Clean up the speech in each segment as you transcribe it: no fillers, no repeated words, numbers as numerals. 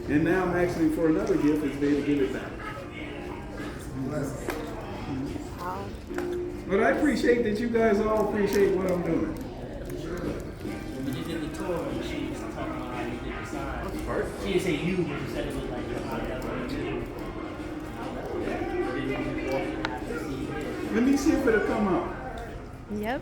And now I'm asking for another gift is to be able to give it back. But I appreciate that you guys all appreciate what I'm doing. When you did the tour, when she was talking about how you did the sign, she didn't say you, but you said it was like your hot too. Let me see if it'll come up. Yep.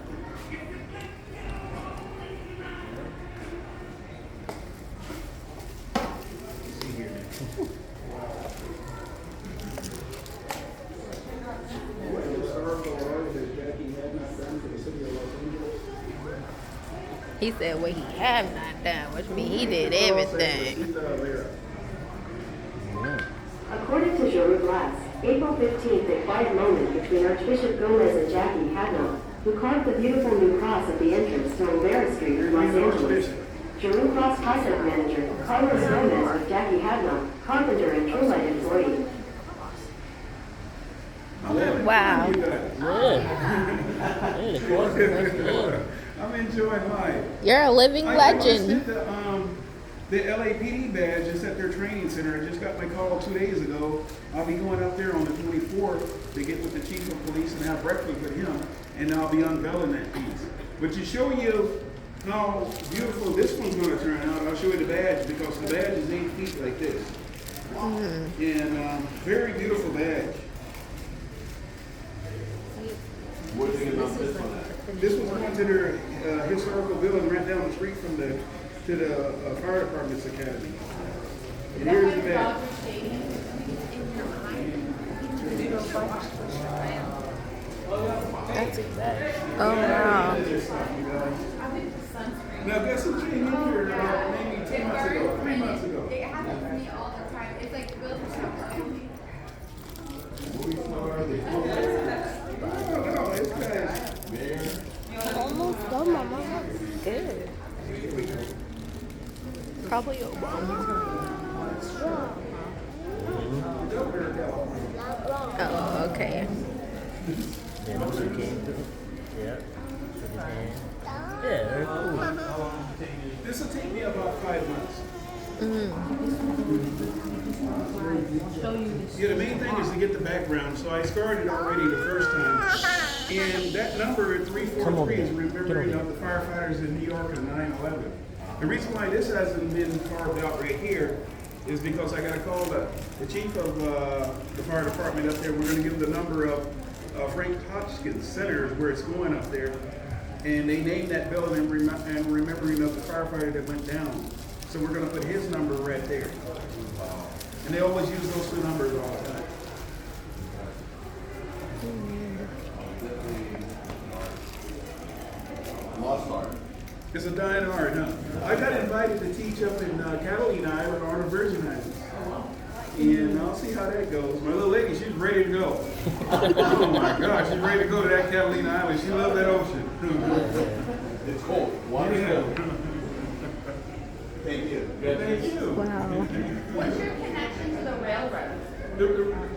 He said what he have not done, which means he did everything. According to Jeru Glass, April 15th, a quiet moment between Archbishop Gomez and Jackie Hadnot, who carved the beautiful new cross at the entrance to Olvera Street in Los Angeles. Jeru Cross project manager Carlos Gomez with Jackie Hadnot, carpenter and TrueLight employee. Wow. I'm enjoying life. You're a living legend. The LAPD badge is at their training center. I just got my call 2 days ago. I'll be going up there on the 24th to get with the chief of police and have breakfast with him, and I'll be unveiling that piece. But to show you how beautiful this one's going to turn out, I'll show you the badge because the badge is 8 feet like this. And very beautiful badge. What do you think about this one? This was going to their historical building right down the street from the fire department's academy. And here's the badge. That's exactly. Oh wow. Now guess who came in here maybe 2 months ago, 3 months ago? It happens to me all the time. It's like real No, it's bad. Almost done, Mama. Good. Probably Obama. Oh, okay. Yeah, those are came through. Yeah. Yeah, very cool. This will take me about 5 months. Yeah, the main thing is to get the background. So I started already the first time. And that number at 343 is remembering of the firefighters in New York in 9/11. The reason why this hasn't been carved out right here is because I got to call the chief of the fire department up there. We're going to give the number of Frank Hotchkiss Center where it's going up there. And they named that building in remembering of the firefighter that went down. So we're going to put his number right there. And they always use those two numbers all the time. Lost art. It's a dying art, huh? I got invited to teach up in Catalina Island on the Virgin Islands. And I'll see how that goes. My little lady, she's ready to go. Oh my gosh, she's ready to go to that Catalina Island. She loves that ocean. It's cold. Water's cold. Thank you. Thank you. Wow. What's your connection to the railroad?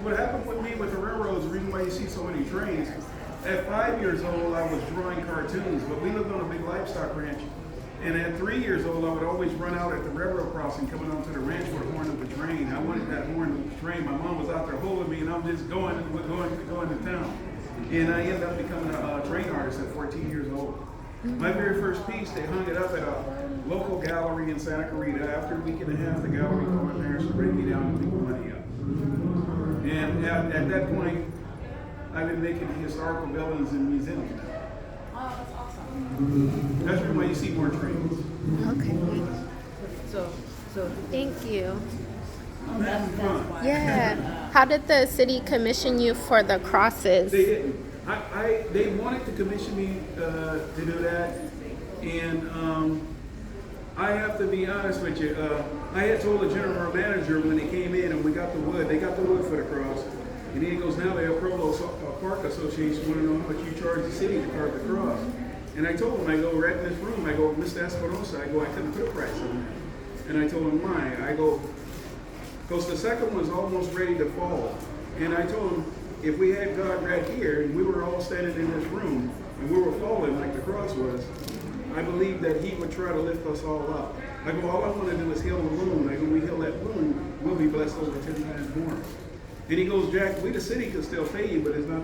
What happened with me with the railroads, the reason why you see so many trains, at 5 years old, I was drawing cartoons, but we lived on a big livestock ranch. And at 3 years old, I would always run out at the railroad crossing coming onto the ranch for the horn of the train. I wanted that horn of the train. My mom was out there holding me, and I'm just going to town. And I ended up becoming a train artist at 14 years old. My very first piece, they hung it up at a local gallery in Santa Clarita. After a week and a half, the gallery called my parents to break me down and leave the money up. And at that point, I've been making historical buildings and museums now. Oh, that's awesome. That's why you see more trains. Okay. So Thank you. I'm having fun. Yeah. How did the city commission you for the crosses? They didn't. They wanted to commission me to do that, and I have to be honest with you. I had told the general manager when they came in and we got the wood. They got the wood for the cross, and then he goes, "Now the Provo Park Association want to know how much you charge the city to carve the cross." And I told him, I go, right in this room, I go, "Mr. Espinosa," I go, "I couldn't put a price on that." And I told him why. I go, because the second one's almost ready to fall, and I told him, if we had God right here, and we were all standing in this room, and we were falling like the cross was, I believe that he would try to lift us all up. I go, all I want to do is heal the wound. I go, we heal that wound, blessed over 10 times more. And he goes, Jack, we the city can still pay you, but it's not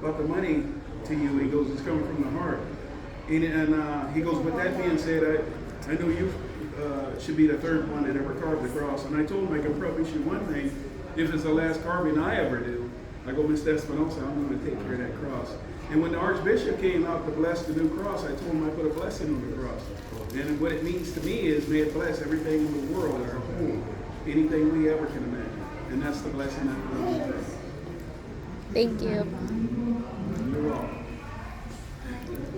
about the money to you. He goes, it's coming from the heart. And he goes, with that being said, I know you should be the third one that ever carved the cross. And I told him I can promise you one thing, if it's the last carving I ever do, I go, Mr. Espinosa, I'm going to take care of that cross. And when the Archbishop came out to bless the new cross, I told him I put a blessing on the cross. And what it means to me is, may it bless everything in the world as a whole, anything we ever can imagine. And that's the blessing that we're going to take. Thank you. You're welcome.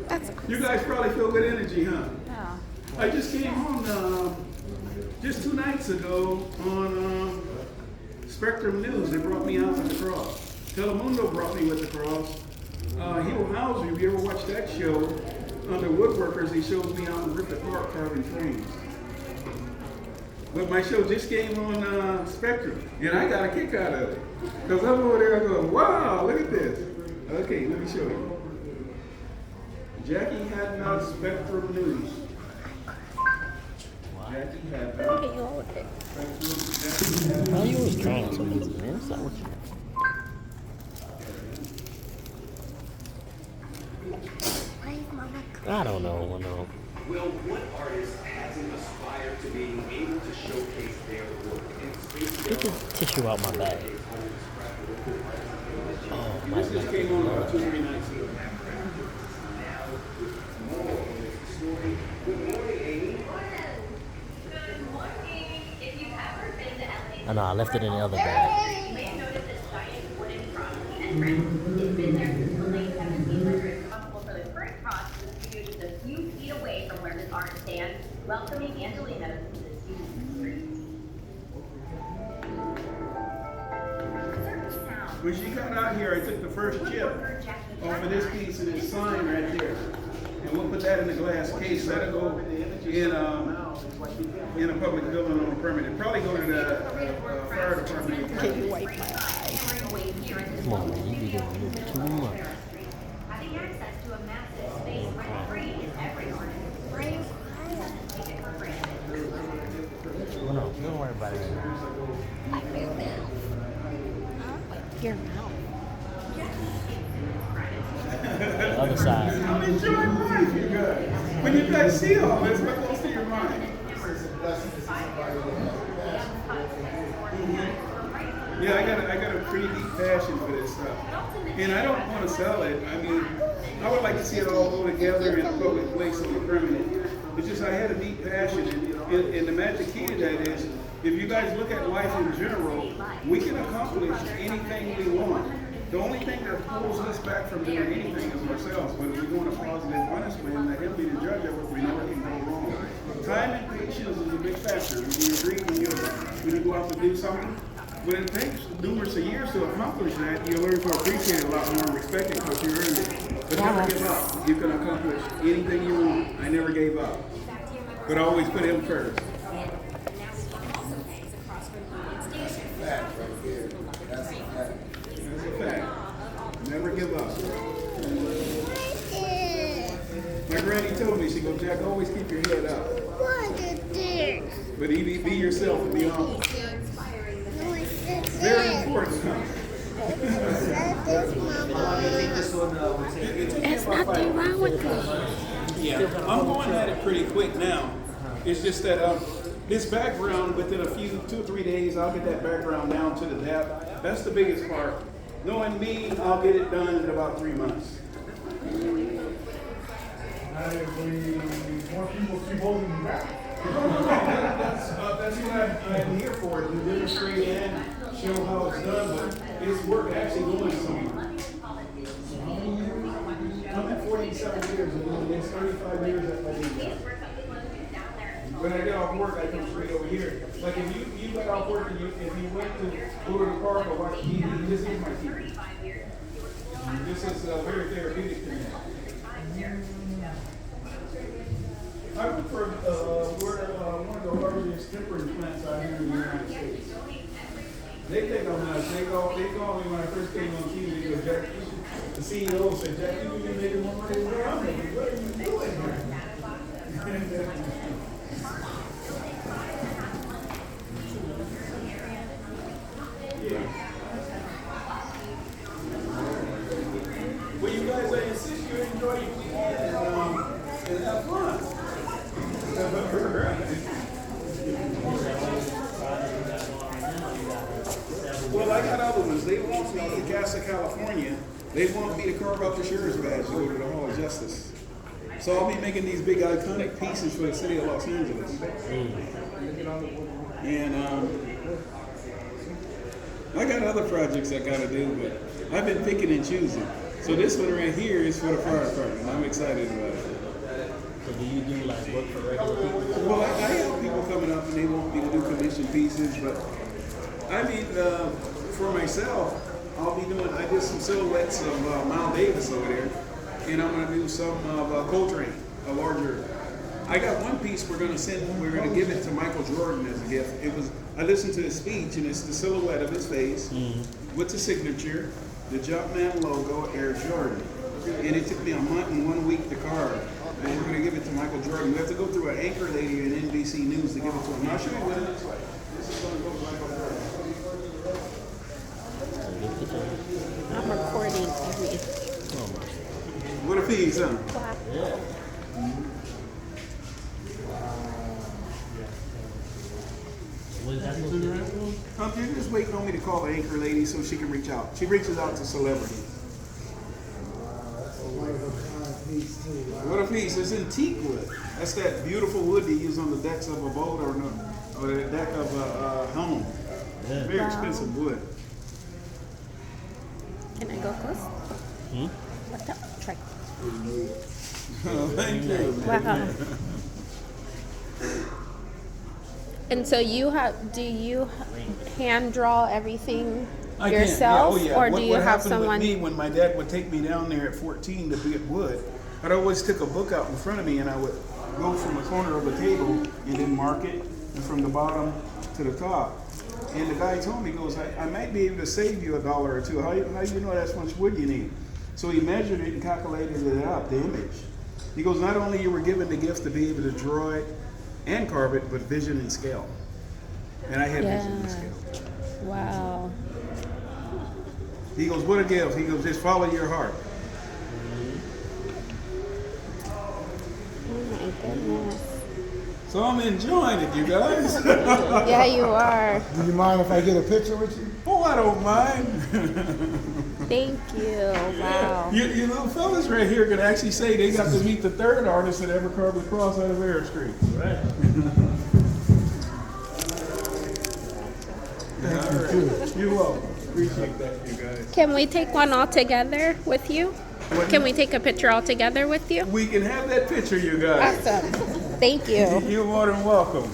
That's You guys probably feel good energy, huh? Yeah. I just came on just 2 nights ago on Spectrum News. They brought me out with the cross. Telemundo brought me with the cross. Hugh Hauser, if you ever watched that show, on the woodworkers, he shows me out in Griffith Park carving frames. But my show just came on Spectrum, and I got a kick out of it. Because I'm over there going, wow, look at this. Okay, let me show you. Jackie Hadnot Spectrum News. Jackie Hadnot. Why are you always trying something, man? Stop what you I don't know. No. Well, what artist hasn't aspired to being able to showcase their work in space? Get the tissue out my bag. Oh, my This just came on about 2 or 3 nights ago. Good morning, Amy. Good morning. If you've ever been to LA, I know, I left it in the other bag. you may have noticed this giant wooden cross at the entrance. It's been there since the late 1700s. Responsible for the current cross is viewed just a few feet away from where this art stands, welcoming Angelinos to this unique street. Certain sounds. When she got out here, I took the first chip off of this piece of this sign right there. And we'll put that in the glass case. That'll go in a public building on a permit. It'll probably go to the fire department. Can you wipe my eyes? Come on, man, you be doing a little too much. Having access to a massive space rent-free is every artist's dream. Take it for granted. Well, no, don't worry about it. Wipe your mouth. Wipe your mouth. The other side. I'm enjoying life, you guys. When you guys see all this, what goes to your mind? Yeah, I got a pretty deep passion for this stuff. And I don't want to sell it. I mean, I would like to see it all go together in a public place and be permanent. It's just I had a deep passion. And the magic key to that is, if you guys look at life in general, we can accomplish anything we want. The only thing that pulls us back from doing anything is ourselves. But if we go on a positive punishment and let him be the judge of it, we know it can go wrong. Time and patience is a big factor. When you agree, when you go out to do something, when it takes numerous of years to accomplish that, you learn to appreciate it a lot more and respect it because you earned it. But never give up. You can accomplish anything you want. I never gave up. But I always put him first. That's a fact. Never give up. My granny told me, she goes, Jack, always keep your head up. But be yourself and be honest. Very important, huh? There's nothing wrong with this. Yeah, I'm going at it pretty quick now. It's just that this background, within a few, 2 or 3 days, I'll get that background down to the depth. That's the biggest part. Knowing me, I'll get it done in about 3 months. More people keep holding you back. That's what I'm here for, to demonstrate and show how it's done, but it's work actually going somewhere. I'm at 47 years, and it's 35 years at my new job. When I get off work, I come straight over here. Like if you got off work and if you went to go to the park or watch TV, this is my TV. This is very therapeutic to me. I work for one of the largest tempering plants out here in the United States. They take on us. They called me when I first came on TV. They go, Jack, the CEO said, Jack, you be making more money than I'm making. What are you doing here? got other ones. They want me in Casa, California. They want me to carve out the sheriff's badge to go to the Hall of Justice. So I'll be making these big iconic pieces for the city of Los Angeles. And I got other projects I gotta do, but I've been picking and choosing. So this one right here is for the fire department. I'm excited about it. So do you do like work for regular people? Well, I have people coming up and they want me to do commission pieces, but I mean, for myself, I'll be doing, I did some silhouettes of Miles Davis over there, and I'm gonna do some of Coltrane, a larger. I got one piece we're gonna give it to Michael Jordan as a gift. I listened to his speech, and it's the silhouette of his face with the signature, the Jumpman logo, Air Jordan. And it took me a month and 1 week to carve. And we're gonna give it to Michael Jordan. We have to go through an anchor lady in NBC News to give it to him. I'll show you what it looks like. This is gonna go to Michael Jordan. I'm recording everything. What a piece, huh? Wow. Yeah. What is that supposed to do? You're just waiting on me to call the anchor lady so she can reach out. She reaches out to celebrities. What a piece. It's in teak wood. That's that beautiful wood they use on the decks of a boat or the deck of a home. Yeah. Very expensive wood. Can I go close? What the? Try. Thank you. Wow. And so do you hand draw everything I can, yourself, yeah, or what, do you what have happened someone? with me when my dad would take me down there at 14 to get wood, I'd always took a book out in front of me and I would go from the corner of the table and then mark it, and from the bottom to the top. And the guy told me, he goes, I might be able to save you $1 or $2. How do you know that's much wood you need? So he measured it and calculated it out, the image. He goes, not only you were given the gift to be able to draw it and carve it, but vision and scale. And I had vision and scale. Wow. He goes, what a gift. He goes, just follow your heart. Oh my goodness. So I'm enjoying it, you guys. Yeah, you are. Do you mind if I get a picture with you? Oh, I don't mind. Thank you. Wow. You know, fellas right here can actually say they got to meet the third artist that ever carved the cross out of Olvera Street. Right. All right. You're welcome. Appreciate that, you guys. Can we take one all together with you? Can we take a picture all together with you? We can have that picture, you guys. Awesome. Thank you. You're more than welcome.